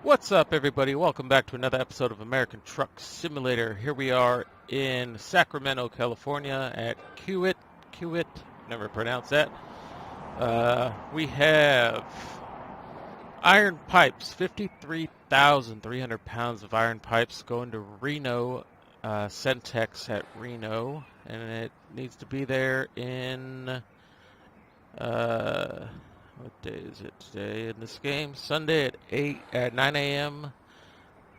What's up, everybody? Welcome back to another episode of American Truck Simulator. Here we are in Sacramento, California at Kiewit, never pronounce that. We have iron pipes, 53,300 pounds of iron pipes going to Reno, Centex at Reno, and it needs to be there in, what day is it today in this game? Sunday at 9 a.m.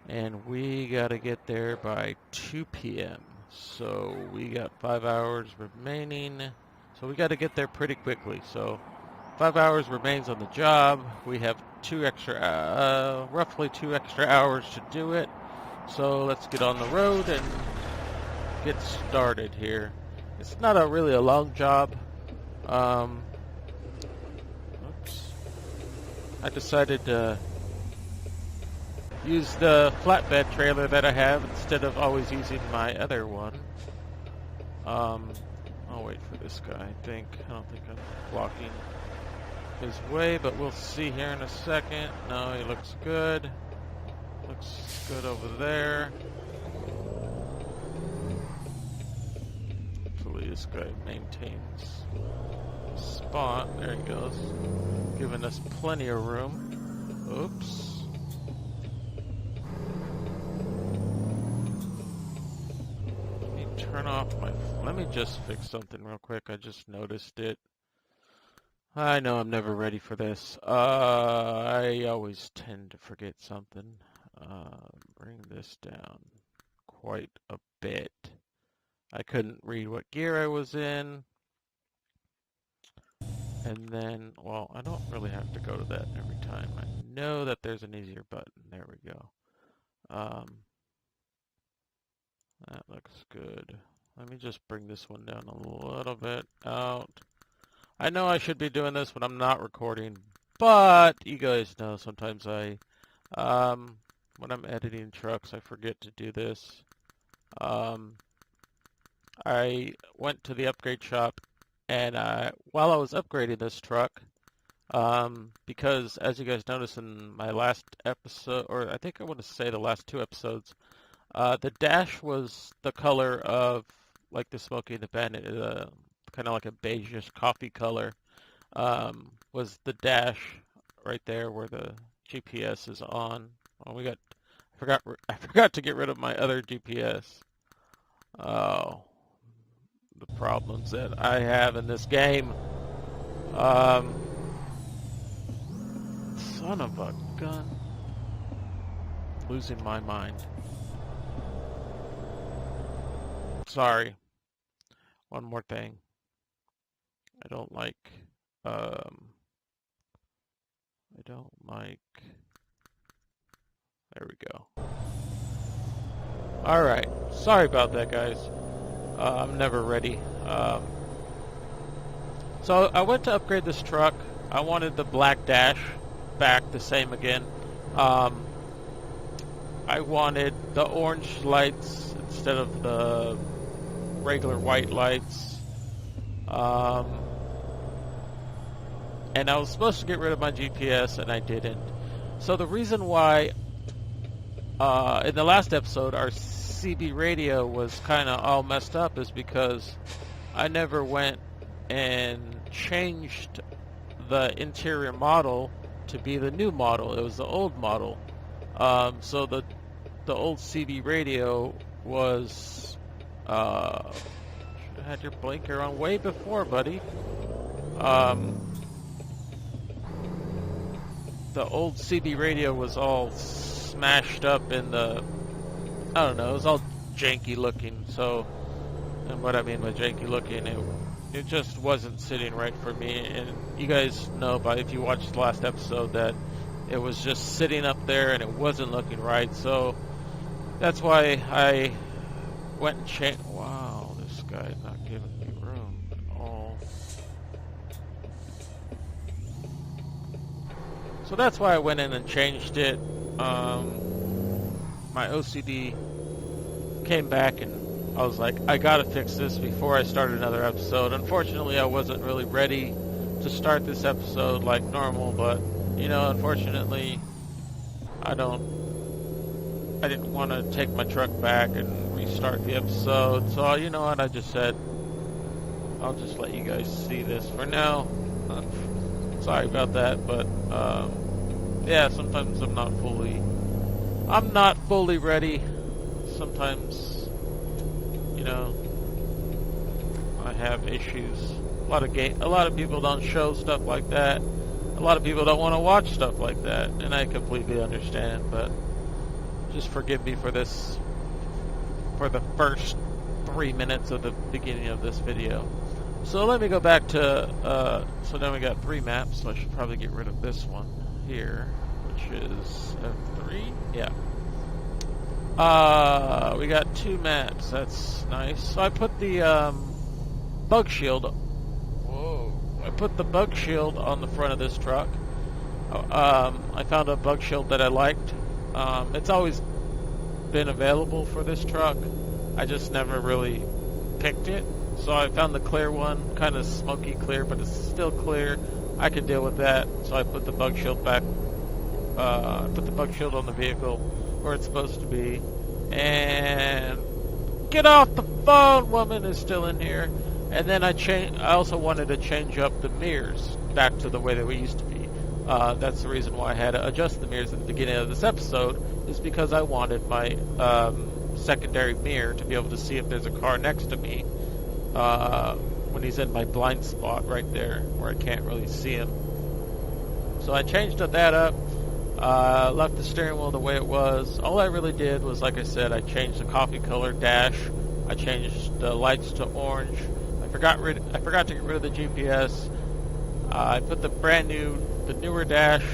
and we gotta get there by 2 p.m. So we got 5 hours remaining. So we gotta get there pretty quickly. So 5 hours remains on the job. We have roughly two extra hours to do it. So let's get on the road and get started here. It's not really a long job. I decided to use the flatbed trailer that I have instead of always using my other one. I'll wait for this guy, I don't think I'm blocking his way, but we'll see here in a second. No, he looks good. Looks good over there. Hopefully this guy maintains spot. There he goes. Giving us plenty of room. Oops. Let me turn off my... Let me just fix something real quick. I just noticed it. I know I'm never ready for this. I always tend to forget something. Bring this down quite a bit. I couldn't read what gear I was in. And then, well, I don't really have to go to that every time. I know that there's an easier button. There we go. That looks good. Let me just bring this one down a little bit out. I know I should be doing this when I'm not recording, but you guys know sometimes when I'm editing trucks, I forget to do this. I went to the upgrade shop. And while I was upgrading this truck, because as you guys noticed in my last episode, or I think I want to say the last two episodes, the dash was the color of like the Smokey and the Bandit, kind of like a beigeish coffee color, was the dash right there where the GPS is on. Oh, I forgot to get rid of my other GPS. Oh. The problems that I have in this game. Son of a gun. Losing my mind. Sorry. One more thing. I don't like, there we go. Alright. Sorry about that, guys. I'm never ready. So I went to upgrade this truck. I wanted the black dash back the same again. I wanted the orange lights instead of the regular white lights. And I was supposed to get rid of my GPS, and I didn't. So the reason why in the last episode our CB radio was kind of all messed up is because I never went and changed the interior model to be the new model. It was the old model. So the old CB radio was should have had your blinker on way before, buddy. The old CB radio was all smashed up in the, I don't know, it was all janky looking. So, and what I mean by janky looking, it just wasn't sitting right for me. And you guys know if you watched the last episode that it was just sitting up there and it wasn't looking right. So that's why I went and changed. Wow, this guy's not giving me room at all. So that's why I went in and changed it. My OCD came back and I was like, I gotta fix this before I start another episode. Unfortunately, I wasn't really ready to start this episode like normal, but, you know, unfortunately, I didn't want to take my truck back and restart the episode, so you know what, I just said, I'll just let you guys see this for now. Sorry about that, but yeah, sometimes I'm not fully ready. Sometimes, you know, I have issues. A lot of people don't show stuff like that. A lot of people don't want to watch stuff like that, and I completely understand, but just forgive me for this, for the first 3 minutes of the beginning of this video. So let me go back to, so now we got 3 maps, so I should probably get rid of this one here, which is F3, yeah. We got 2 maps, that's nice. So I put the, bug shield, I put the bug shield on the front of this truck. I found a bug shield that I liked. It's always been available for this truck. I just never really picked it. So I found the clear one, kind of smoky clear, but it's still clear. I could deal with that. So I put the bug shield back. Put the bug shield on the vehicle where it's supposed to be. And get off the phone, woman is still in here. And then I also wanted to change up the mirrors back to the way that we used to be. That's the reason why I had to adjust the mirrors at the beginning of this episode, is because I wanted my secondary mirror to be able to see if there's a car next to me when he's in my blind spot right there where I can't really see him. So I changed that up, left the steering wheel the way it was. All I really did was, like I said, I changed the coffee color dash. I changed the lights to orange. I forgot to get rid of the GPS. I put the newer dash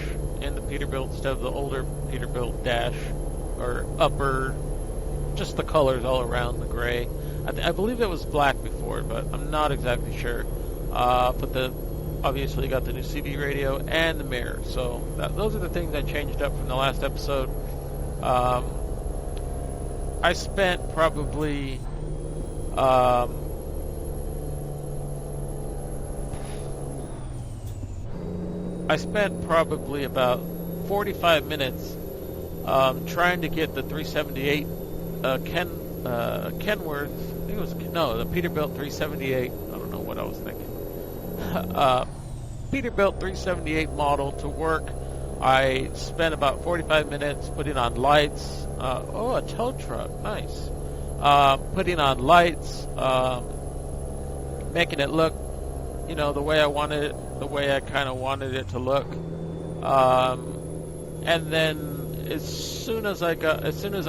in the Peterbilt instead of the older Peterbilt dash, or upper, just the colors all around the gray. I believe it was black before, but I'm not exactly sure. Obviously got the new CB radio and the mirror. So those are the things I changed up from the last episode. I spent probably about 45 minutes trying to get the 378 Kenworth. I think it was the Peterbilt 378. I don't know what I was thinking. Peterbilt 378 model to work. I spent about 45 minutes putting on lights. A tow truck, nice. Putting on lights, making it look, the way I wanted it, the way I kind of wanted it to look. And then as soon as I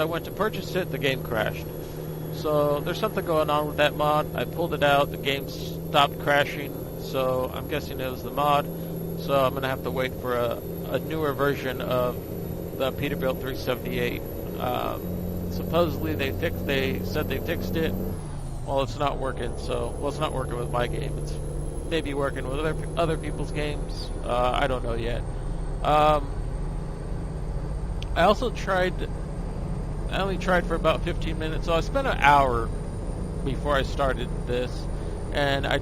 went to purchase it, the game crashed. So there's something going on with that mod. I pulled it out, the game stopped crashing, so I'm guessing it was the mod. So I'm going to have to wait for a newer version of the Peterbilt 378. Supposedly they said they fixed it. Well, it's not working, it's not working with my game. It's maybe working with other people's games. I don't know yet. I only tried for about 15 minutes, so I spent an hour before I started this, and I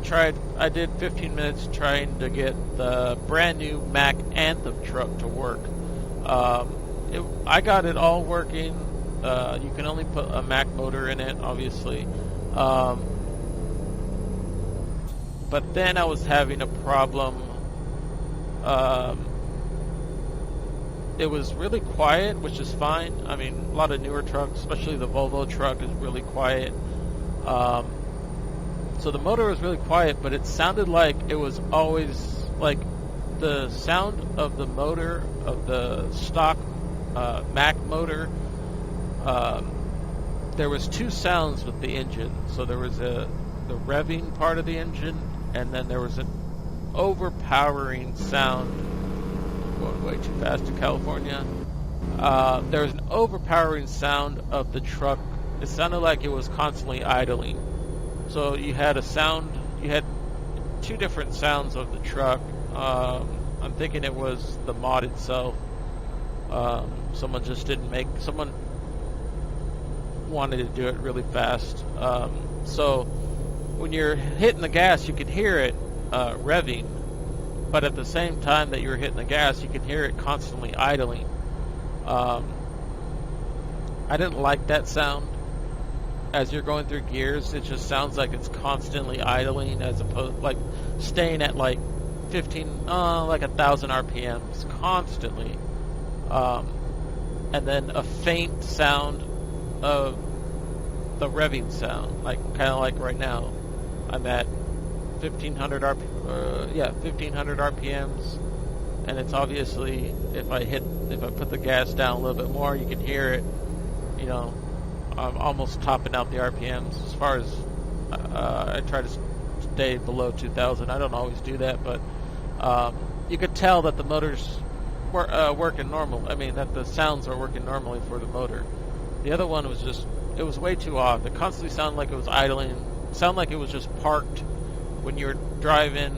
did 15 minutes trying to get the brand new Mack Anthem truck to work. I got it all working. You can only put a Mack motor in it, obviously. But then I was having a problem. It was really quiet, which is fine. I mean, a lot of newer trucks, especially the Volvo truck, is really quiet. So the motor was really quiet, but it sounded like it was always like the sound of the motor of the stock Mack motor. There was 2 sounds with the engine. So there was the revving part of the engine, and then there was an overpowering sound. Going way too fast in California. There was an overpowering sound of the truck. It sounded like it was constantly idling. So you had 2 different sounds of the truck. I'm thinking it was the mod itself. Someone wanted to do it really fast. So when you're hitting the gas, you can hear it revving, but at the same time that you're hitting the gas, you can hear it constantly idling. Um, I didn't like that sound. As you're going through gears, it just sounds like it's constantly idling, as opposed like staying at like 1,000 RPMs constantly, and then a faint sound of the revving sound, like kind of like right now. I'm at 1,500 RPMs, and it's obviously if I put the gas down a little bit more, you can hear it. You know, I'm almost topping out the RPMs. As far as I try to stay below 2,000. I don't always do that, but you could tell that the motor's working normal. I mean, that the sounds are working normally for the motor. The other one was it was way too off. It constantly sounded like it was idling. It sounded like it was just parked when you're driving.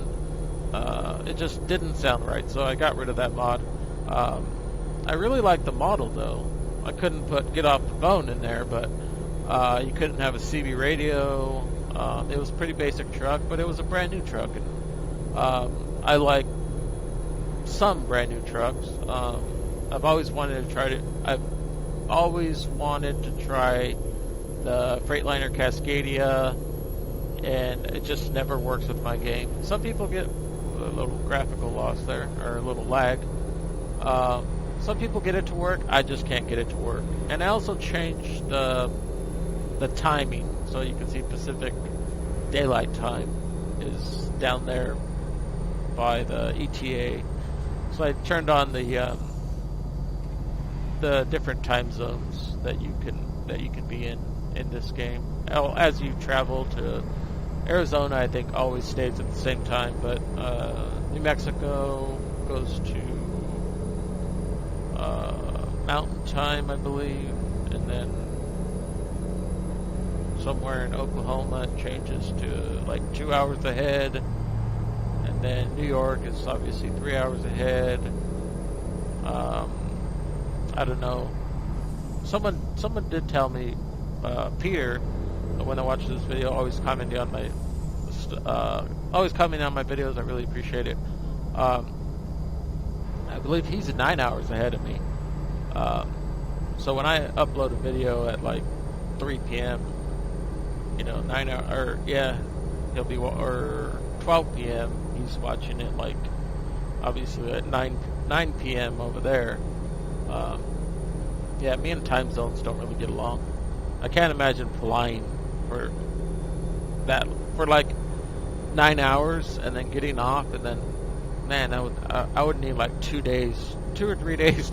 It just didn't sound right, so I got rid of that mod. I really like the model, though. I couldn't put Get Off the Phone in there, but you couldn't have a CB radio. It was a pretty basic truck, but it was a brand new truck. And I like some brand new trucks. I've always wanted to try the Freightliner Cascadia, and it just never works with my game. Some people get a little graphical loss there, or a little lag. Some people get it to work. I just can't get it to work. And I also changed the timing, so you can see Pacific Daylight Time is down there by the ETA. So I turned on the different time zones that you can be in this game. As you travel to Arizona, I think always stays at the same time, but New Mexico goes to Mountain Time, I believe, and then somewhere in Oklahoma it changes to like 2 hours ahead, and then New York is obviously 3 hours ahead. I don't know. Someone did tell me, Peter, when I watched this video, always commenting on my videos. I really appreciate it. I believe he's 9 hours ahead of me. So when I upload a video at like 3 p.m., 9 hours, or yeah, he'll be, or 12 p.m. He's watching it like obviously at 9 p.m. over there. Yeah, me and time zones don't really get along. I can't imagine flying for like 9 hours and then getting off, and then, man, I would need like 2 or 3 days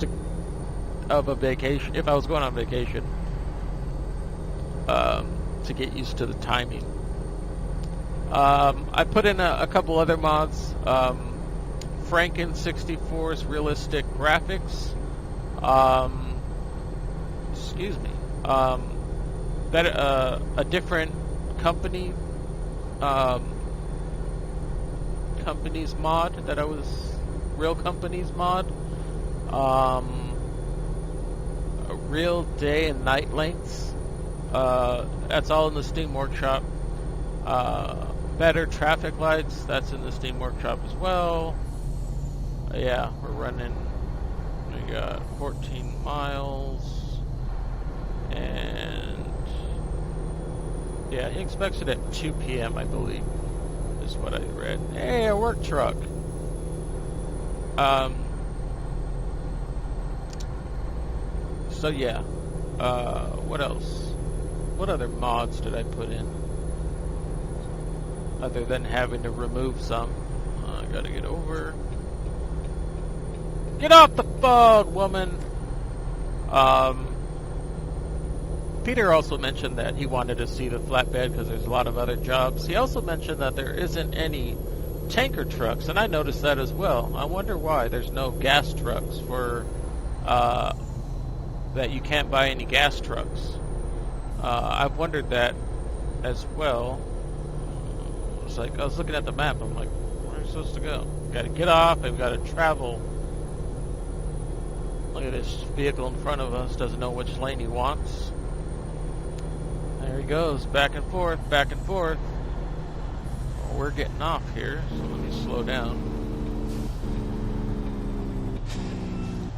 of a vacation if I was going on vacation, to get used to the timing. I put in a couple other mods. Franken64's realistic graphics. Excuse me. A different company's mod that I was real company's mod. Real day and night lengths. That's all in the Steam Workshop. Better traffic lights. That's in the Steam Workshop as well. Yeah, we're running. We got 14 miles. And yeah, he expects it at 2 p.m., I believe, is what I read. Hey, a work truck. So yeah, what else? What other mods did I put in? Other than having to remove some. I gotta get over. Get off the phone, woman! Peter also mentioned that he wanted to see the flatbed because there's a lot of other jobs. He also mentioned that there isn't any tanker trucks, and I noticed that as well. I wonder why there's no gas trucks for that you can't buy any gas trucks. I've wondered that as well. It's like I was looking at the map. I'm like, where am I supposed to go? Got to get off. I've got to travel. Look at this vehicle in front of us. Doesn't know which lane he wants. There he goes, back and forth, back and forth. Well, we're getting off here, so let me slow down.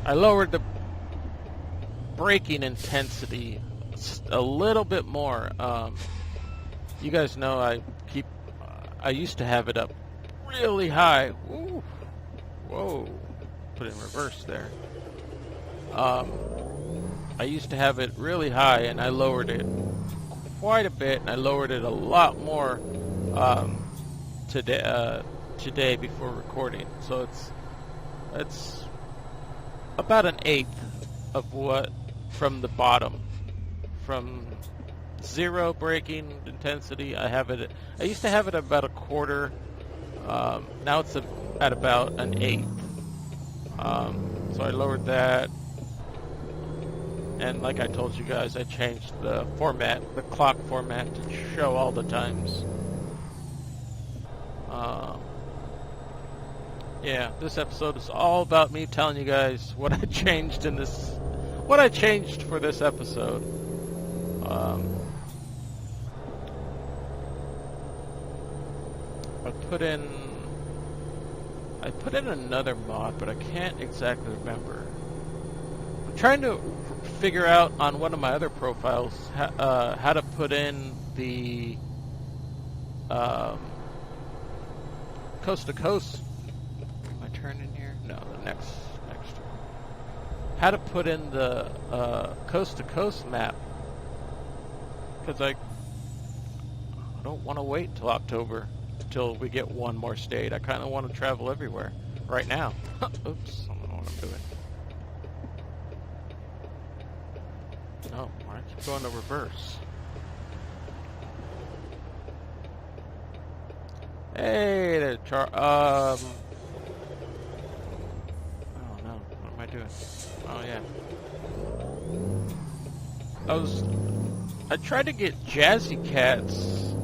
I lowered the braking intensity a little bit more. You guys know I used to have it up really high. Ooh, whoa, put it in reverse there. I used to have it really high, and I lowered it quite a bit, and I lowered it a lot more today before recording. So it's about an eighth of what from the bottom, from zero braking intensity. I used to have it about a quarter. Now it's at about an eighth. So I lowered that. And like I told you guys, I changed the clock format to show all the times. Yeah, this episode is all about me telling you guys what I changed for this episode. I put in another mod, but I can't exactly remember. I'm trying to figure out on one of my other profiles how to put in the coast to coast. Am I turning here? No, the next one. How to put in the coast to coast map, because I don't want to wait till October till we get one more state. I kind of want to travel everywhere right now. Oops, I don't know what I'm doing. No, I keep going to reverse. Hey there, oh no, what am I doing? Oh yeah. I tried to get Jazzy Cat's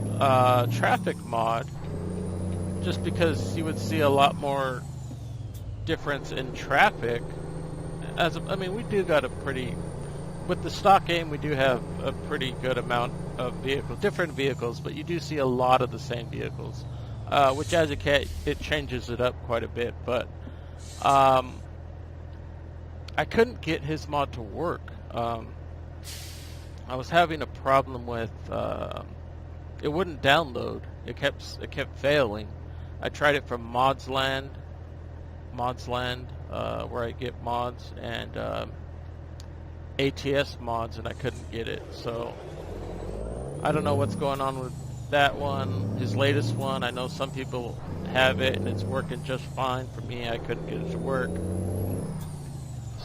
traffic mod, just because you would see a lot more difference in traffic. We do got with the stock game, we do have a pretty good amount of different vehicles, but you do see a lot of the same vehicles. With Jazzy Cat, it changes it up quite a bit, but I couldn't get his mod to work. I was having a problem with it wouldn't download. It kept failing. I tried it from Modsland, where I get mods, and ATS mods, and I couldn't get it. So I don't know what's going on with that one. His latest one, I know some people have it and it's working just fine. For me, I couldn't get it to work.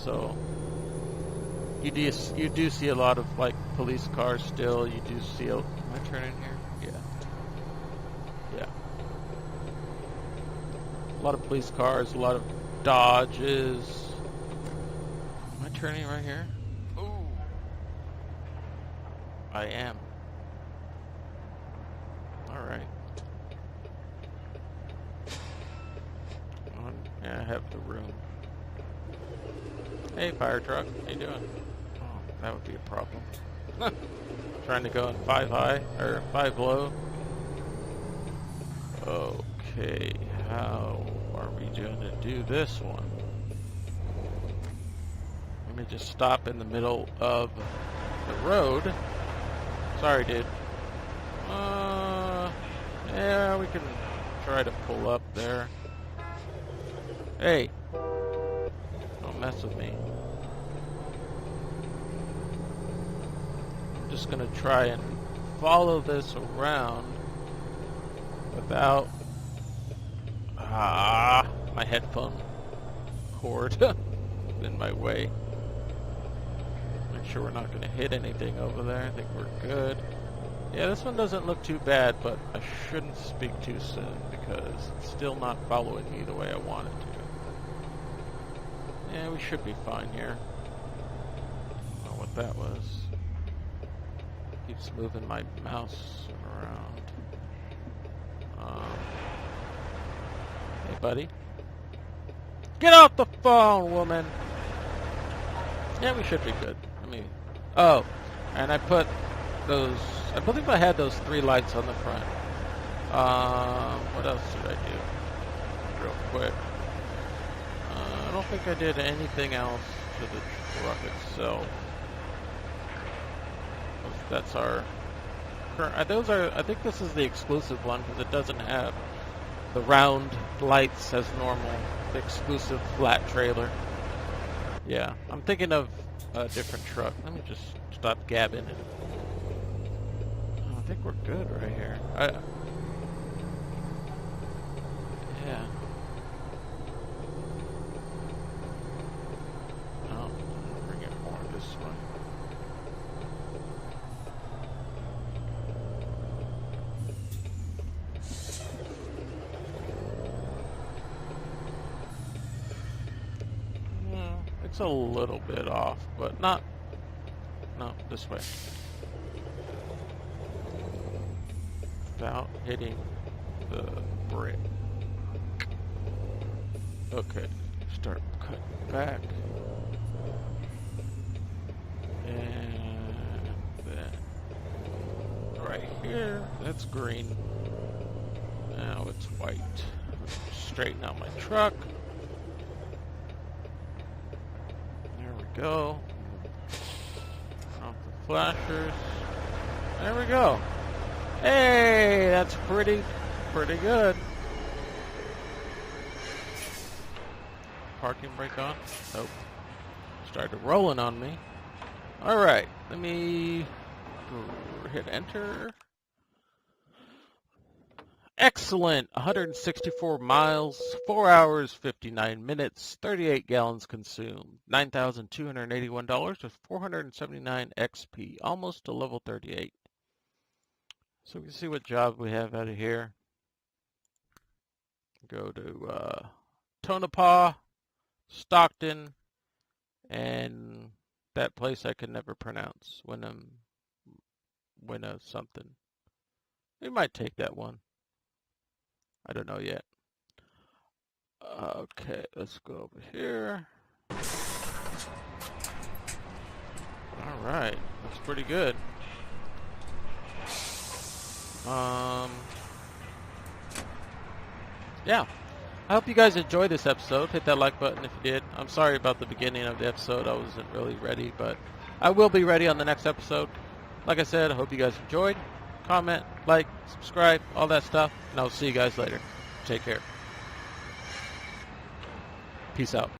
So you do see a lot of like police cars still. You do see am I turning here? Yeah. A lot of police cars, a lot of Dodges. Am I turning right here? Ooh. I am. Alright. Yeah, I have the room. Hey, fire truck. How you doing? Oh, that would be a problem. Trying to go in 5 high, or 5 low. Okay, how are we going to do this one? Let me just stop in the middle of the road. Sorry, dude. Yeah, we can try to pull up there. Hey, don't mess with me. I'm just gonna try and follow this around without my headphone cord in my way. Make sure we're not gonna hit anything over there. I think we're good. Yeah, this one doesn't look too bad, but I shouldn't speak too soon because it's still not following me the way I want it to. Yeah, we should be fine here. I don't know what that was. Keeps moving my mouse around. Hey, buddy. Get off the phone, woman! Yeah, we should be good. Oh, and I put those, I believe I had those 3 lights on the front. What else did I do? Real quick. I don't think I did anything else to the truck itself. That's our current. I think this is the exclusive one because it doesn't have the round lights as normal. The exclusive flat trailer. Yeah, I'm thinking of a different truck. Let me just stop gabbing. I think we're good right here. Yeah. Oh, bring it more this way. It's a little bit off, but not. No, this way. Without hitting the brick. Okay, start cutting back. And then right here, that's green. Now it's white. Straighten out my truck. There we go. Off the flashers. There we go. Hey, that's pretty good. Parking brake on? Nope. Started rolling on me. Alright, let me hit enter. Excellent! 164 miles, 4 hours, 59 minutes, 38 gallons consumed, $9,281 with 479 XP, almost to level 38. So we can see what job we have out of here. Go to Tonopah, Stockton, and that place I can never pronounce. Winna something. We might take that one. I don't know yet. Okay, let's go over here. Alright, that's pretty good. Yeah. I hope you guys enjoyed this episode. Hit that like button if you did. I'm sorry about the beginning of the episode. I wasn't really ready, but I will be ready on the next episode. Like I said, I hope you guys enjoyed. Comment, like, subscribe, all that stuff, and I'll see you guys later. Take care. Peace out.